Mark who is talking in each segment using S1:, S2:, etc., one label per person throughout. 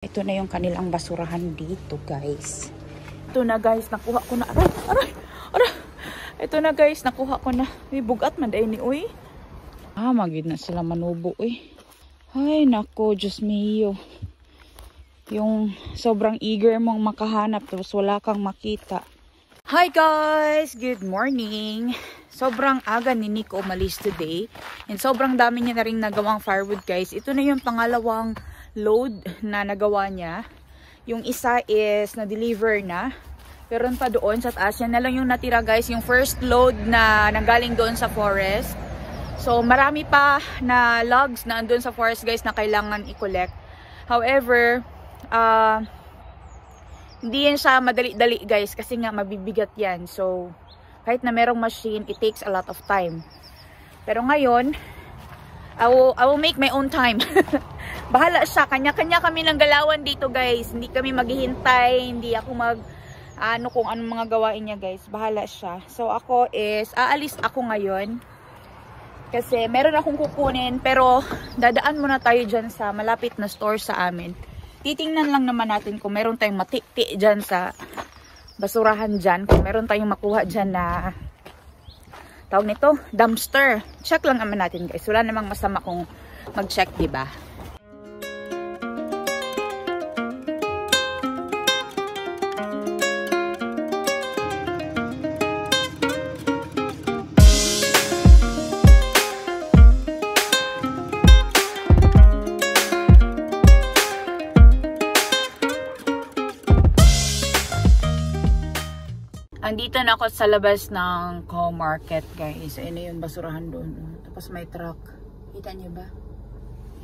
S1: Ito na yung kanilang basurahan dito, guys. Ito na, guys, nakuha ko na. Aray. Ito na, guys, nakuha ko na. Uy, bugat man dahil ni uy. Magid na sila manubo, uy. Ay, nako, Diyos mio. Yung sobrang eager mong makahanap tapos wala kang makita. Hi, guys! Good morning! Sobrang aga ni Nico umalis today. And sobrang dami niya na rin nagawang firewood, guys. Ito na yung pangalawang load na nagawa niya. Yung isa is na-deliver na. Pero pa doon sa taas, yan na lang yung natira, guys. Yung first load na nanggaling doon sa forest. So marami pa na logs na andun sa forest, guys, na kailangan i-collect. However, hindi yan siya madali-dali, guys, kasi nga mabibigat yan. So kahit na merong machine, it takes a lot of time. Pero ngayon, I will make my own time. Bahala siya. Kanya-kanya kami ng galawan dito, guys. Hindi kami maghihintay. Hindi ako kung anong mga gawain niya, guys. Bahala siya. So ako is, aalis ako ngayon. Kasi meron akong kukunin. Pero dadaan muna tayo dyan sa malapit na store sa amin. Titingnan lang naman natin kung meron tayong matikti dyan sa basurahan dyan. Kung meron tayong makuha dyan na tawag nito, dumpster. Check lang naman natin, guys. Wala namang masama kung mag-check, diba? Andito na ako sa labas ng Co-Market, guys. Ayun na yung basurahan doon. Tapos may truck. Kita niyo ba?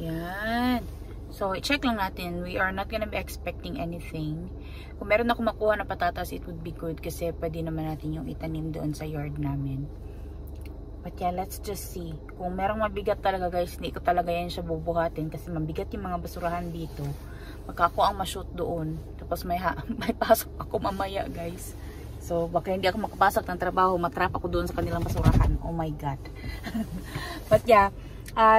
S1: Yan. So, i-check lang natin. We are not gonna be expecting anything. Kung meron ako makuha na patatas, it would be good. Kasi pwede naman natin yung itanim doon sa yard namin. But yeah, let's just see. Kung merong mabigat talaga, guys, hindi ko talaga yan siya bubuhatin. Kasi mabigat yung mga basurahan dito. Magka ako ang ma-shoot doon. Tapos may pasok ako mamaya, guys. So, baka hindi ako makapasok ng trabaho, matrap ako doon sa kanilang basurahan. Oh my God. But yeah,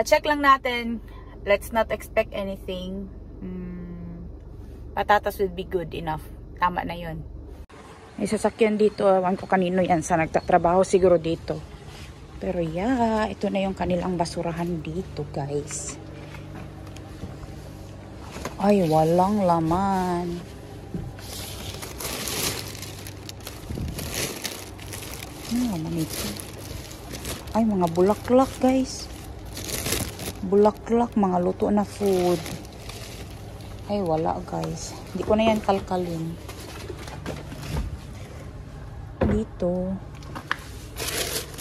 S1: check lang natin. Let's not expect anything. Patatas will be good enough. Tama na yun. May sasakyan dito. Ewan ko kanino yan sa nagtatrabaho siguro dito. Pero yeah, ito na yung kanilang basurahan dito, guys. Ay, walang laman. Ay, mga bulaklak, guys. Bulaklak, mga luto na food. Ay, wala, guys. Hindi ko na yan kalkalin. Dito.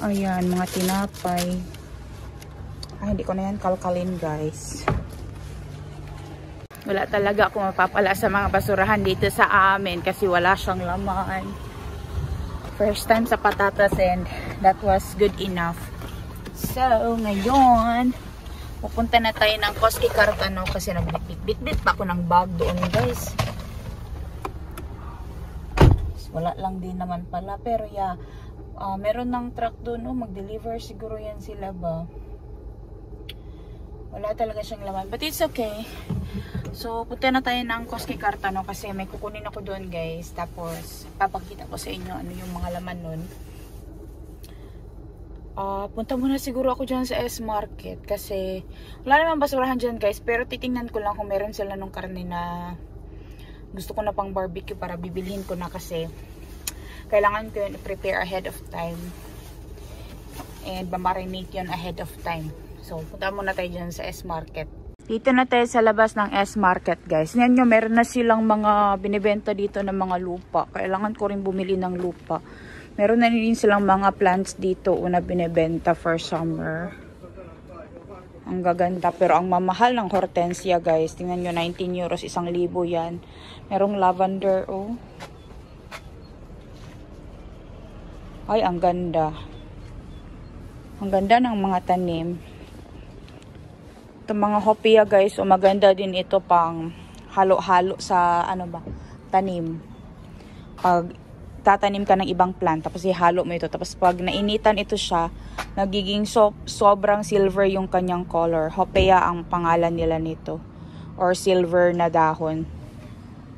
S1: Ayan, mga tinapay. Ay, hindi ko na yan kalkalin, guys. Wala talaga ako mapapala sa mga basurahan dito sa amin kasi wala siyang laman. First time sa patatas and that was good enough. So, ngayon, pupunta na tayo ng Koski Cartano kasi nagbitbit pa ako ng bag doon, guys. So, wala lang din naman pala. Pero yeah, meron ng truck doon. Mag-deliver siguro yan sila ba? Wala talaga siyang laman. But it's okay. So, punta na tayo ng Koski Cartano kasi may kukunin ako doon, guys. Tapos, papakita ko sa inyo ano yung mga laman nun. Punta muna siguro ako dyan sa S-Market kasi wala naman basurahan dyan, guys. Pero titingnan ko lang kung meron sila nung karne na gusto ko na pang barbecue para bibilhin ko na kasi kailangan ko yun i-prepare ahead of time. And ma-marinate yun ahead of time. So, punta muna tayo dyan sa S-Market. Dito na tayo sa labas ng S-Market, guys. Yan nyo, meron na silang mga binibenta dito ng mga lupa. Kailangan ko rin bumili ng lupa. Meron na rin silang mga plants dito na binibenta for summer. Ang gaganda. Pero ang mamahal ng hortensia, guys. Tingnan nyo, 19 euros, 1,000 yan. Merong lavender, oh. Ay, ang ganda. Ang ganda ng mga tanim. Itong mga hopia, guys, maganda din ito pang halo-halo sa tanim. Pag tatanim ka ng ibang plant, tapos ihalo mo ito. Tapos pag nainitan ito siya, nagiging sobrang silver yung kanyang color. Hopea ang pangalan nila nito. or silver na dahon.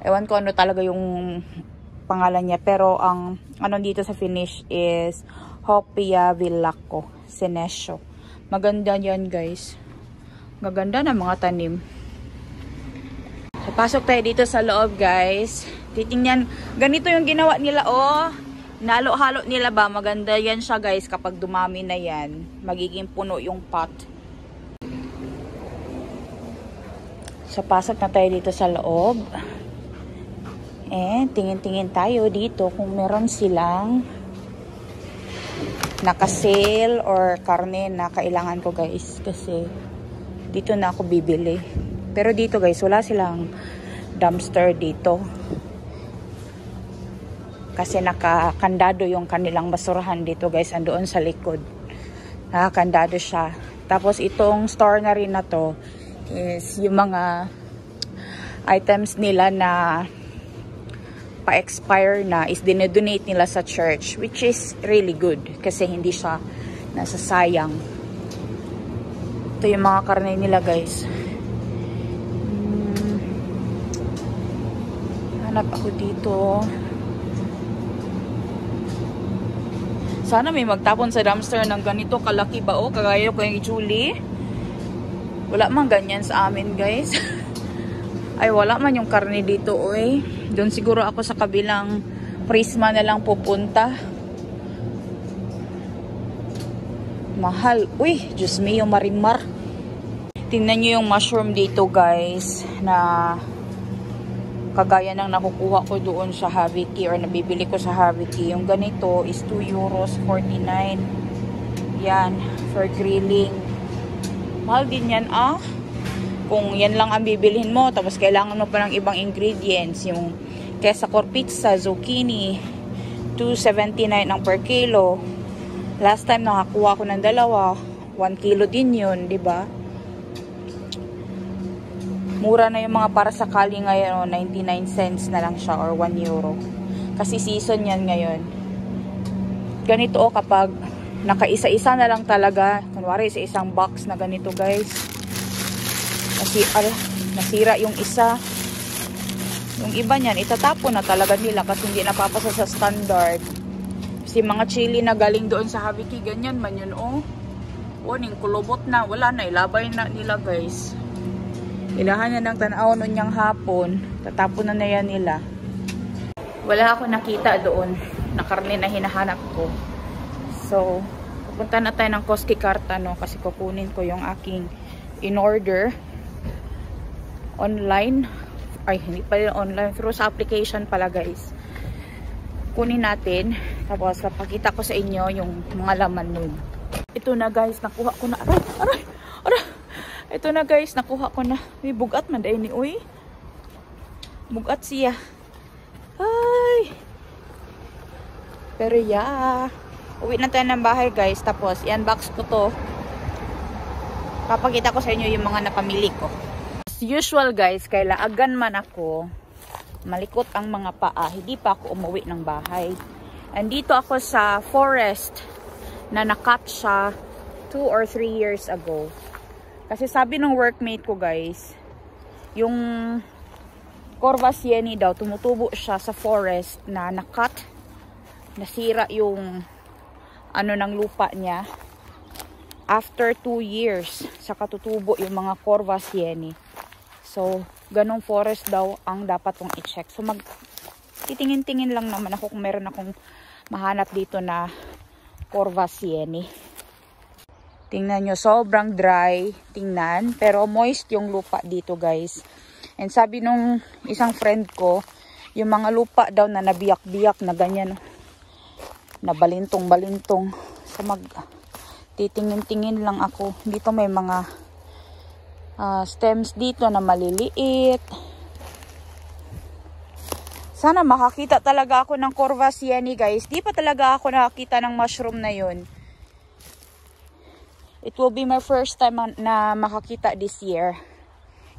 S1: Ewan ko ano talaga yung pangalan niya, pero ang ano dito sa finish is Hopia Villaco Senesio. Maganda yan guys. Maganda na mga tanim. So, pasok tayo dito sa loob guys. Titingnan, ganito yung ginawa nila oh. Nalo-halo nila ba? Maganda yan siya guys kapag dumami na yan. Magiging puno yung pot. So pasok na tayo dito sa loob. Tingin-tingin tayo dito kung meron silang naka-sale or karne na kailangan ko guys. Kasi dito na ako bibili. Pero dito guys, wala silang dumpster dito. Kasi nakakandado yung kanilang basurahan dito guys. Andoon sa likod. Nakakandado siya. Tapos itong store na rin na to is yung mga items nila na pa-expire na is dinodonate nila sa church, which is really good kasi hindi siya nasasayang. Ito yung mga karne nila guys. Hanap ako dito. Sana may magtapon sa dumpster ng ganito kalaki ba o kagaya ko yung Julie. Wala man ganyan sa amin guys. Ay wala man yung karne dito oy. Doon siguro ako sa kabilang Prisma na lang pupunta. Mahal. Uy, Diyos mio marimar. Tingnan nyo yung mushroom dito guys. Na kagaya ng nakukuha ko doon sa Haviki or nabibili ko sa Haviki. Yung ganito is 2 euros 49. Yan. For grilling. Mahal din yan ah. Kung yan lang ang bibilhin mo, tapos kailangan mo pa ng ibang ingredients, yung kesa pizza, zucchini, 2.79 ang per kilo. Last time nakakuha ko ng dalawa, 1 kilo din yun, di ba? Mura na yung mga para sakali ngayon, 99 cents na lang siya or 1 euro. Kasi season yan ngayon. Ganito o kapag nakaisa-isa na lang talaga, kunwari sa isang box na ganito guys. Nasira yung isa. Yung iba niyan, itatapon na talaga nila kasi hindi napapasa sa standard. Kasi mga chili na galing doon sa Haviki, ganyan man yun, oh. O, ning kulubot na. Wala na, ilabay na nila, guys. Ilahan na ng tanaw nun niyang hapon. Tatapon na yan nila. Wala ako nakita doon na karne na hinahanap ko. So, pupunta na tayo ng Koski Karta, no? Kasi kukunin ko yung aking in-order online. Ay, hindi pala online. Through sa application pala, guys. Kunin natin. Tapos, papakita ko sa inyo yung mga laman nun. Ito na, guys. Nakuha ko na. Aray! Ito na, guys. Nakuha ko na. May bugat man dahil ni Uy. Bugat siya. Ay! Pero, yeah. Uwi na tayo ng bahay, guys. Tapos, i-unbox ko to. Papakita ko sa inyo yung mga napamili ko. As usual guys, kailaagan man ako, malikot ang mga paa, hindi pa ako umuwi ng bahay. Andito ako sa forest na nakat siya 2 or 3 years ago. Kasi sabi ng workmate ko guys, yung Corva Sieni daw, tumutubo siya sa forest na nakat, nasira yung ano ng lupa niya. After 2 years, saka tutubo yung mga Corva Sieni. So, ganong forest daw ang dapat kong i-check. So, titingin-tingin lang naman ako kung meron akong mahanap dito na Corva Sieni. Tingnan nyo, sobrang dry. Tingnan. Pero moist yung lupa dito, guys. And sabi nung isang friend ko, yung mga lupa daw na nabiyak-biyak na ganyan, na balintong-balintong. So, titingin-tingin lang ako. Dito may mga stems dito na maliliit. Sana makakita talaga ako ng Corva Sieni guys. Di pa talaga ako nakakita ng mushroom na yun. It will be my first time na makakita this year.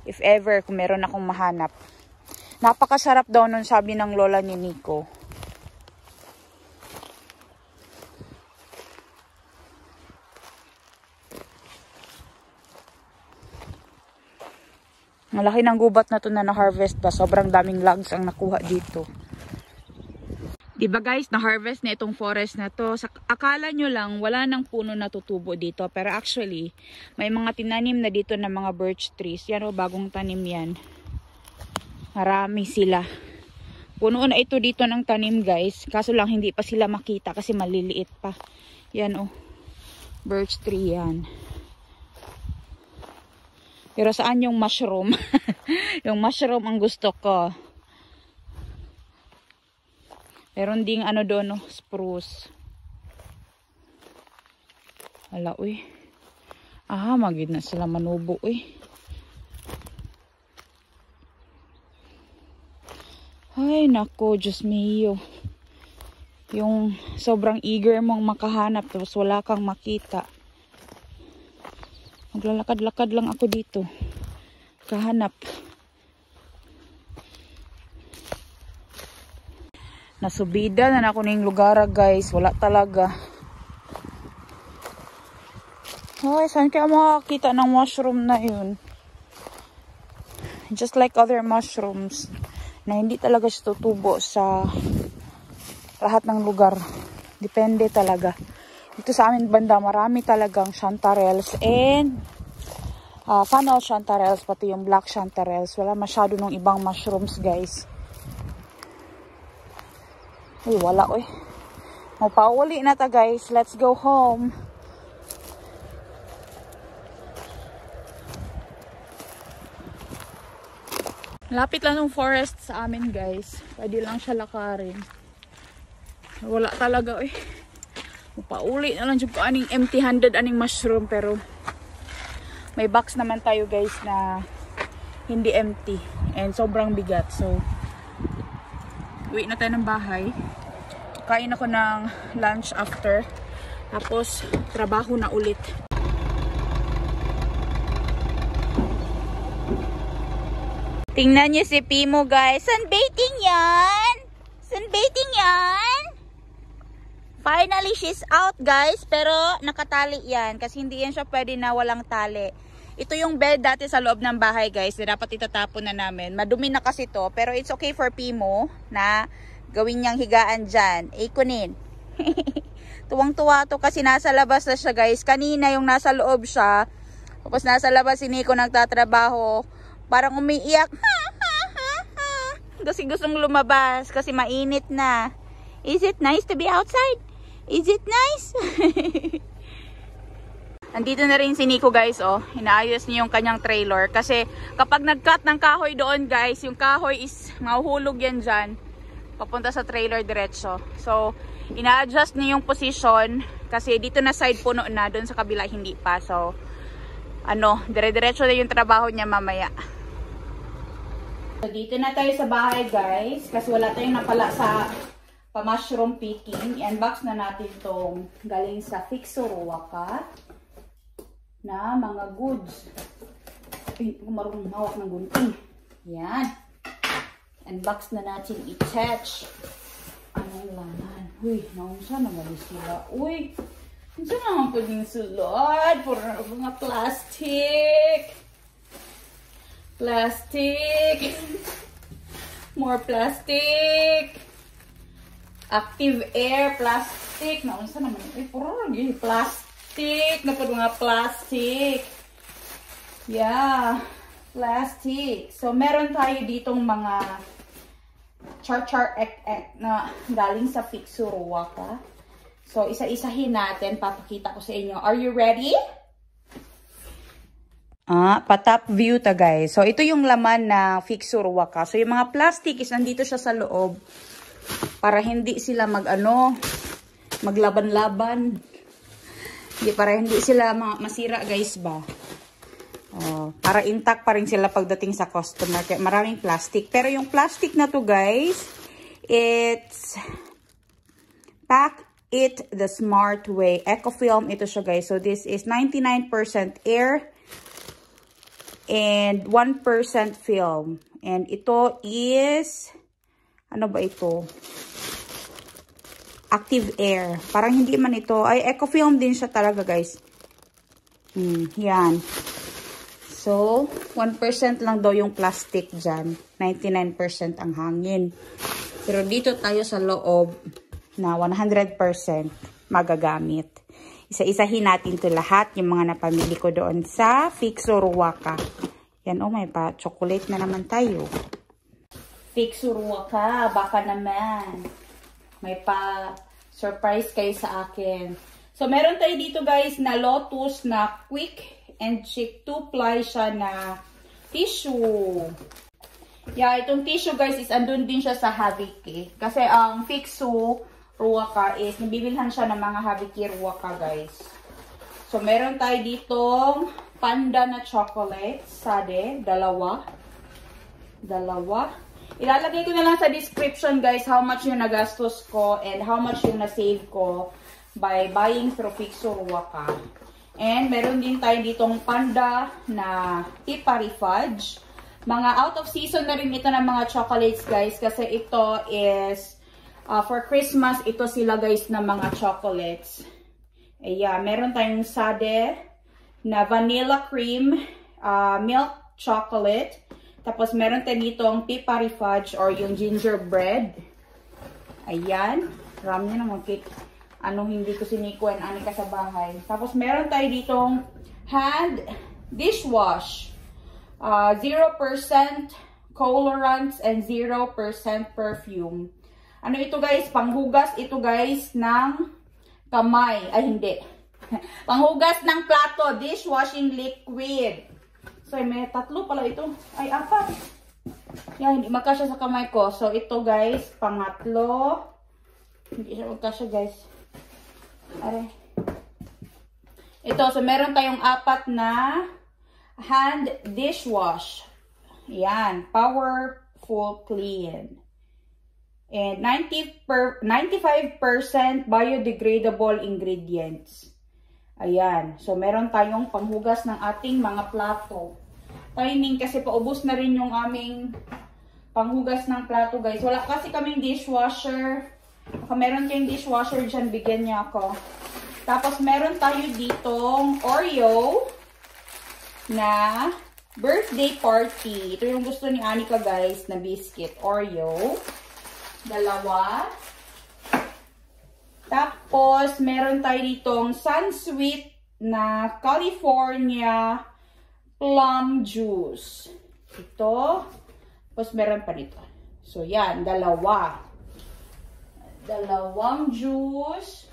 S1: If ever, kung meron akong mahanap. Napakasarap daw nun, sabi ng lola ni Nico. Malaki ng gubat na to na na-harvest ba. Sobrang daming logs ang nakuha dito. Diba guys, na-harvest na itong forest na to. Akala nyo lang, wala nang puno na tutubo dito. Pero actually, may mga tinanim na dito na mga birch trees. Yan o, bagong tanim yan. Marami sila. Puno na ito dito ng tanim guys. Kaso lang hindi pa sila makita kasi maliliit pa. Yan o, birch tree yan. Pero saan yung mushroom? Yung mushroom ang gusto ko. Meron ding ano doon, no? Spruce. Hala, uy. Ah, magid na sila manubo, uy. Ay, nako, Diyos mio. Yung sobrang eager mong makahanap, tapos wala kang makita. Maglalakad-lakad lang ako dito. Kahanap. Nasubida na ako ng lugar guys. Wala talaga. Ay, saan kaya makakita ng mushroom na yun? Just like other mushrooms na hindi talaga siya tutubo sa lahat ng lugar. Depende talaga. Dito sa amin banda, marami talagang chanterelles and funnel chanterelles, pati yung black chanterelles. Wala masyado ng ibang mushrooms guys. Uy, wala uy. Mapauwi na ta guys. Let's go home. Lapit lang ng forest sa amin guys. Pwede lang siya lakarin. Wala talaga uy. Mapauwi na lang dyan ko aning empty-handed aning mushroom. Pero may box naman tayo guys na hindi empty. And sobrang bigat. So uwi na tayo ng bahay. Kain ako ng lunch after. Tapos, trabaho na ulit. Tingnan niyo si Pimo guys. Sunbathing yan! Sunbathing yan! Finally, she's out guys. Pero, nakatali yan. Kasi hindi yan siya pwede na walang tali. Ito yung bed dati sa loob ng bahay guys. Dapat itatapon na namin. Madumi na kasi to. Pero it's okay for Pimo na gawin niyang higaan dyan. Ikunin. Tuwang-tuwa to kasi nasa labas na siya guys. Kanina yung nasa loob siya. Tapos nasa labas si Nico nagtatrabaho. Parang umiiyak. Kasi gustong lumabas. Kasi mainit na. Is it nice to be outside? Is it nice? Andito na rin si Nico guys, oh. Inaayos niya yung kanyang trailer. Kasi kapag nag-cut ng kahoy doon guys, yung kahoy is mahuhulog yan dyan. Papunta sa trailer diretso. So, ina-adjust niya yung position. Kasi dito na side puno na, doon sa kabila hindi pa. So, dire-diretso na yung trabaho niya mamaya. So, dito na tayo sa bahay guys. Kasi wala tayong napala sa pa-mushroom picking. I-unbox na natin itong galing sa Fixuruwaka na mga goods. Ay, marunong hawak ng gunting. Yan. Unbox na natin i-touch. Anong laman? Uy, naunsa naman sila. Uy, unsa naman pwedeng sulod? Puro na mga plastic. Plastic. More plastic. Active air plastic. Naunsa naman. Uy, puro lagi plastic. Napod mga plastic. Yeah. Plastic. So, meron tayo ditong mga char ek na galing sa Fixuruwaka. So, isa-isahin natin. Papakita ko sa inyo. Are you ready? Pa-top view ta guys. So, ito yung laman na Fixuruwaka. So, yung mga plastic is nandito siya sa loob. Para hindi sila maglaban-laban. Para hindi sila masira guys ba. Para intact pa rin sila pagdating sa customer. Kaya maraming plastic. Pero yung plastic na to guys, it's pack it the smart way. Ecofilm ito siya guys. So this is 99% air and 1% film. And ito is, ano ba ito? Active air. Parang hindi man ito. Ay, ecofilm din siya talaga guys. Yan. So, 1% lang daw yung plastic dyan. 99% ang hangin. Pero dito tayo sa loob na 100% magagamit. Isa-isahin natin to lahat, yung mga napamili ko doon sa Fixo Ruaka. Yan, oh, may pa chocolate na naman tayo. Fixo Ruaka, baka naman. May pa surprise kayo sa akin. So, meron tayo dito guys na Lotus na quick and chic 2-ply siya na tissue. Yeah, itong tissue guys is andun din siya sa Haviki. Kasi ang Fixo Ruaka is nabibilhan siya ng mga Haviki Ruaka guys. So, meron tayo ditong panda na chocolate. Sade, dalawa. Ilalagay ko na lang sa description guys how much yung nagastos ko and how much yung na-save ko by buying through Fixo Ruaka. And meron din tayo ditong panda na Tipari Fudge. Mga out of season na rin ito ng mga chocolates guys kasi ito is for Christmas, ito sila guys na mga chocolates. Ayan, meron tayong Sade na vanilla cream milk chocolate. Tapos meron tayo ditong Tipari Fudge or yung gingerbread. Ayan, rami na naman cake. Hindi ko sinikuan, ani ka sa bahay. Tapos meron tayo ditong hand dishwash. 0% colorants and 0% perfume. Ano ito guys? Panghugas ito guys ng kamay. Ay hindi. Panghugas ng plato. Dishwashing liquid. So may tatlo pala ito. Ay apat. Yan, hindi magkasya sa kamay ko. So ito guys, pangatlo. Hindi siya magkasya guys. Are. Ito, so meron tayong apat na hand dishwash. Yan, powerful clean. And 95% biodegradable ingredients. Ayan. So, meron tayong panghugas ng ating mga plato. Timing kasi paubos na rin yung aming panghugas ng plato, guys. Wala kasi kaming dishwasher. Baka meron kayong dishwasher dyan, bigyan niya ako. Tapos, meron tayo ditong Oreo na birthday party. Ito yung gusto ni Anika, guys, na biscuit. Oreo. Dalawa. Tapos, meron tayo ditong Sunsweet na California plum juice. Ito. Tapos, meron pa dito. So, yan. Dalawa. Dalawang juice.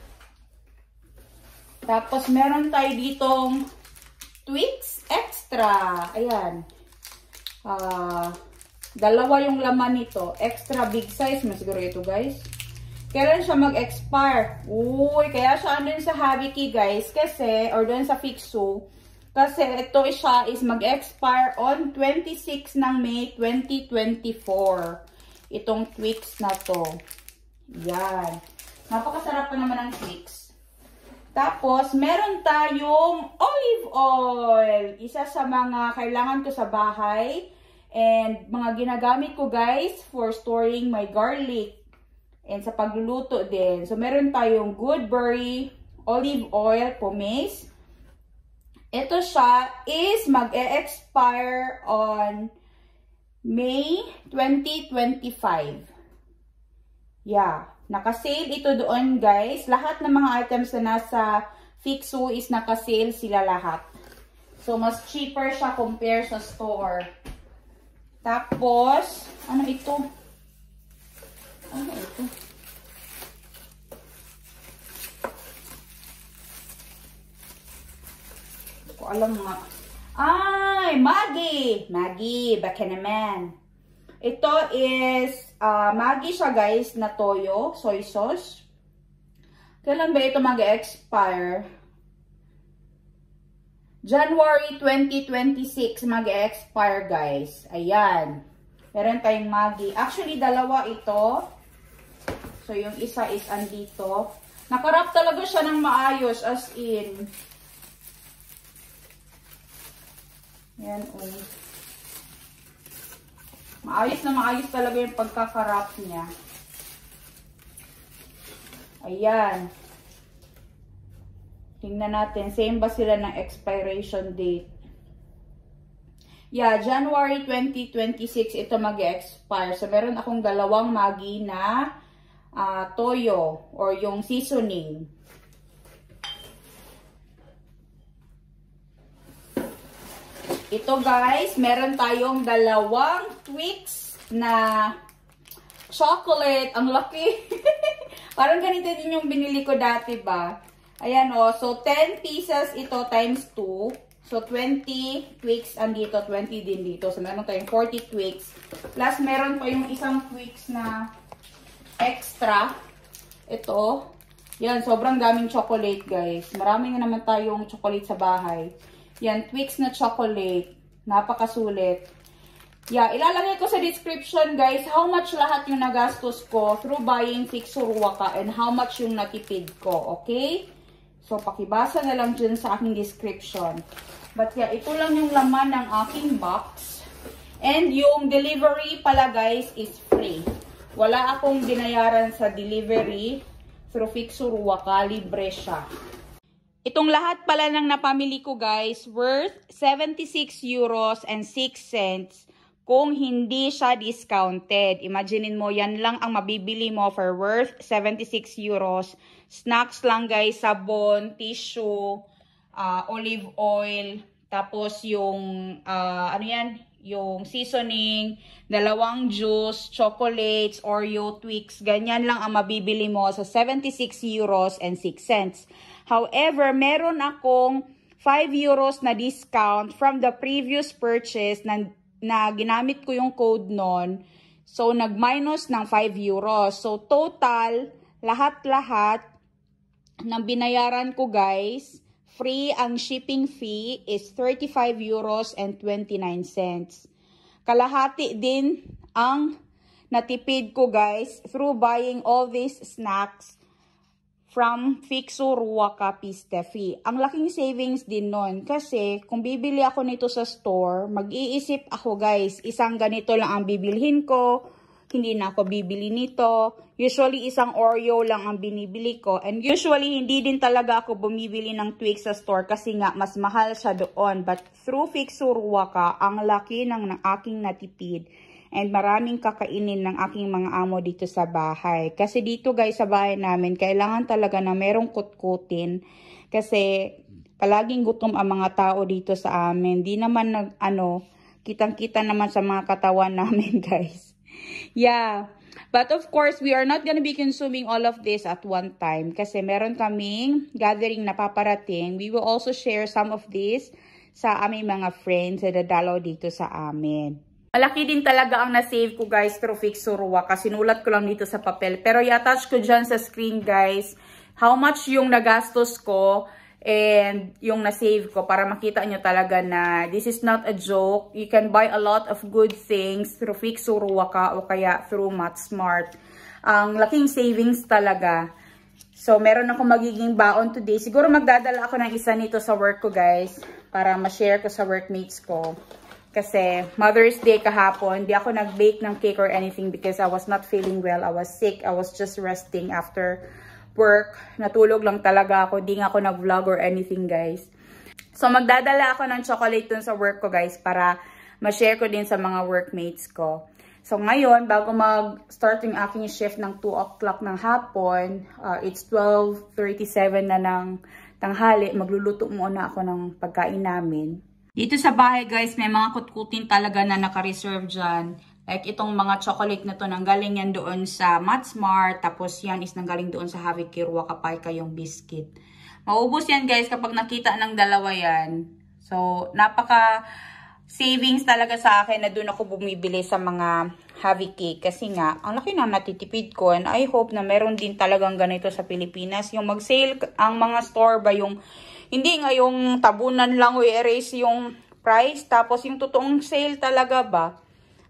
S1: Tapos, meron tayo ditong Twix Extra. Ayan. Dalawa yung laman nito. Extra big size. Mas siguro ito, guys. Kailan siya mag-expire? Uy, kaya siya andun sa Haviki, guys. Kasi, or doon sa Fixo. Kasi ito siya is mag-expire on 26 ng May 2024. Itong Twix na to. Yan. Napakasarap pa naman ng Twix. Tapos, meron tayong olive oil. Isa sa mga kailangan ko sa bahay. And mga ginagamit ko guys for storing my garlic. And sa pagluluto din. So meron tayong Goodberry olive oil pomace. Ito siya is mag-e-expire on May 2025. Yeah. Naka-sale ito doon guys. Lahat ng mga items na nasa Fixo is naka-sale sila lahat. So mas cheaper siya compare sa store. Tapos, ano ito? Ano ito? Hindi ko alam nga. Ay, Maggi! Maggi, baka naman. Ito is, Maggi siya guys, na toyo, soy sauce. Kailan ba ito mag-expire? January 2026 mag-expire guys. Ayan. Meron tayong Maggi. Actually, dalawa ito. So, yung isa is andito. Nakarap talaga siya ng maayos as in. Yan o. Maayos na maayos talaga yung pagkakarap niya. Ayan. Tingnan natin. Same ba sila ng expiration date? Yeah, January 2026 ito mag-expire. So, meron akong dalawang Maggi na toyo or yung seasoning. Ito guys, meron tayong dalawang Twix na chocolate. Ang laki. Parang ganito din yung binili ko dati ba? Ayan o. So, 10 pieces ito times 2. So, 20 Twix andito, 20 din dito. So, meron tayong 40 Twix. Plus, meron pa yung isang Twix na extra. Ito. Yan, sobrang daming chocolate, guys. Marami na naman tayong chocolate sa bahay. Yan, Twix na chocolate. Napakasulit. Yeah, ilalagay ko sa description, guys, how much lahat yung nagastos ko through buying Fixer Waka and how much yung natipid ko, okay? So, pakibasa na lang dyan sa aking description. But yeah, ito lang yung laman ng aking box. And yung delivery pala, guys, is free. Wala akong binayaran sa delivery through Fixer Waka. Libre siya. Itong lahat pala ng napamili ko, guys, worth 76 euros and 6 cents kung hindi siya discounted. Imaginein mo, yan lang ang mabibili mo for worth 76 euros. Snacks lang, guys, sabon, tissue, olive oil, tapos yung, ano yan, yung seasoning, dalawang juice, chocolates, Oreo, Twix, ganyan lang ang mabibili mo sa 76 euros and 6 cents. However, meron akong 5 euros na discount from the previous purchase na ginamit ko yung code nun. So, nag-minus ng 5 euros. So, total, lahat-lahat ng binayaran ko, guys, free ang shipping fee is 35 euros and 29 cents. Kalahati din ang natipid ko, guys, through buying all these snacks from Fixer Waka Pistefi. Ang laking savings din nun kasi kung bibili ako nito sa store, mag-iisip ako, guys, isang ganito lang ang bibilhin ko, hindi na ako bibili nito. Usually, isang Oreo lang ang binibili ko. And usually, hindi din talaga ako bumibili ng Twix sa store kasi nga, mas mahal siya doon. But through Fixer Waka, ang laki ng aking natipid. And maraming kakainin ng aking mga amo dito sa bahay. Kasi dito, guys, sa bahay namin, kailangan talaga na merong kutkutin. Kasi palaging gutom ang mga tao dito sa amin. Di naman kitang-kita naman sa mga katawan namin, guys. Yeah. But of course, we are not gonna be consuming all of this at one time. Kasi meron kaming gathering na paparating. We will also share some of this sa aming mga friends na dadalaw dito sa amin. Malaki din talaga ang na-save ko, guys, through Fixer Waka. Sinulat ko lang dito sa papel. Pero i-attach ko dyan sa screen, guys, how much yung nagastos ko and yung na-save ko para makita nyo talaga na this is not a joke. You can buy a lot of good things through Fixer Waka o kaya through Matsmart. Ang laking savings talaga. So, meron ako magiging baon today. Siguro magdadala ako ng isa nito sa work ko, guys, para ma-share ko sa workmates ko. Kasi Mother's Day kahapon, di ako nag-bake ng cake or anything because I was not feeling well. I was sick. I was just resting after work. Natulog lang talaga ako. Di nga ako nag-vlog or anything, guys. So, magdadala ako ng chocolate dun sa work ko, guys, para ma-share ko din sa mga workmates ko. So, ngayon, bago mag-start yung aking shift ng 2 o'clock ng hapon, it's 12:37 na ng tanghali. Magluluto muna ako ng pagkain namin. Dito sa bahay, guys, may mga kutkutin talaga na naka-reserve dyan. Like itong mga chocolate na to, nanggaling yan doon sa Matsmart. Tapos yan is nanggaling doon sa Happy Waka Paika yung biscuit. Maubos yan, guys, kapag nakita ng dalawa yan. So, napaka savings talaga sa akin na doon ako bumibili sa mga Happy Cake. Kasi nga, ang laki na natitipid ko. And I hope na meron din talagang ganito sa Pilipinas. Yung mag-sale ang mga store ba yung hindi nga yung tabunan lang o i-erase yung price. Tapos yung totoong sale talaga ba?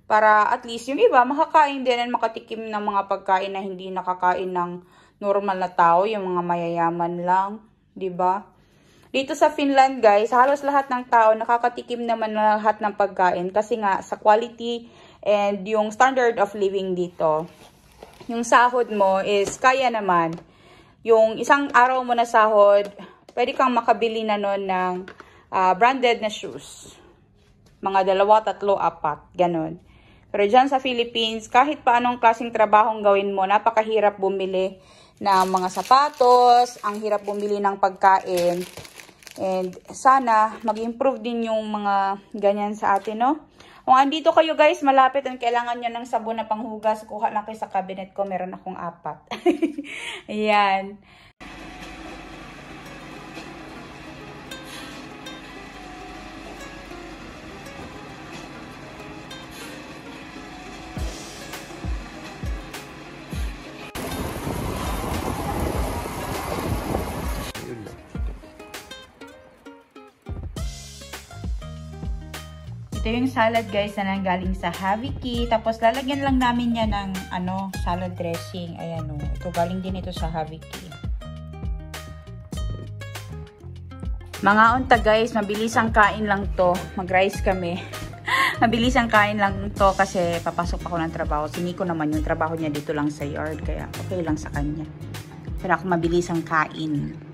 S1: Para at least yung iba makakain din at makatikim ng mga pagkain na hindi nakakain ng normal na tao. Yung mga mayayaman lang. Diba? Dito sa Finland, guys, halos lahat ng tao nakakatikim naman na lahat ng pagkain. Kasi nga sa quality and yung standard of living dito. Yung sahod mo is kaya naman. Yung isang araw mo na sahod, pwede kang makabili na nun ng branded na shoes. Mga 2, 3, 4. Ganon. Pero dyan sa Philippines, kahit pa anong klaseng trabahong gawin mo, napakahirap bumili ng mga sapatos, ang hirap bumili ng pagkain. And sana mag-improve din yung mga ganyan sa atin, no? Kung andito kayo guys, malapit at kailangan nyo ng sabon na panghugas, kuha lang kayo sa cabinet ko, meron akong 4. Ayan. Ito yung salad guys na nanggaling sa Haviki. Tapos lalagyan lang namin yan ng salad dressing. Ayan o. Ito galing din ito sa Haviki. Mga unta guys, mabilis ang kain lang to. Mag-rice kami. Mabilis ang kain lang to kasi papasok ako ng trabaho. Si Nico naman yung trabaho niya dito lang sa yard. Kaya okay lang sa kanya. Pero ako mabilis ang kain.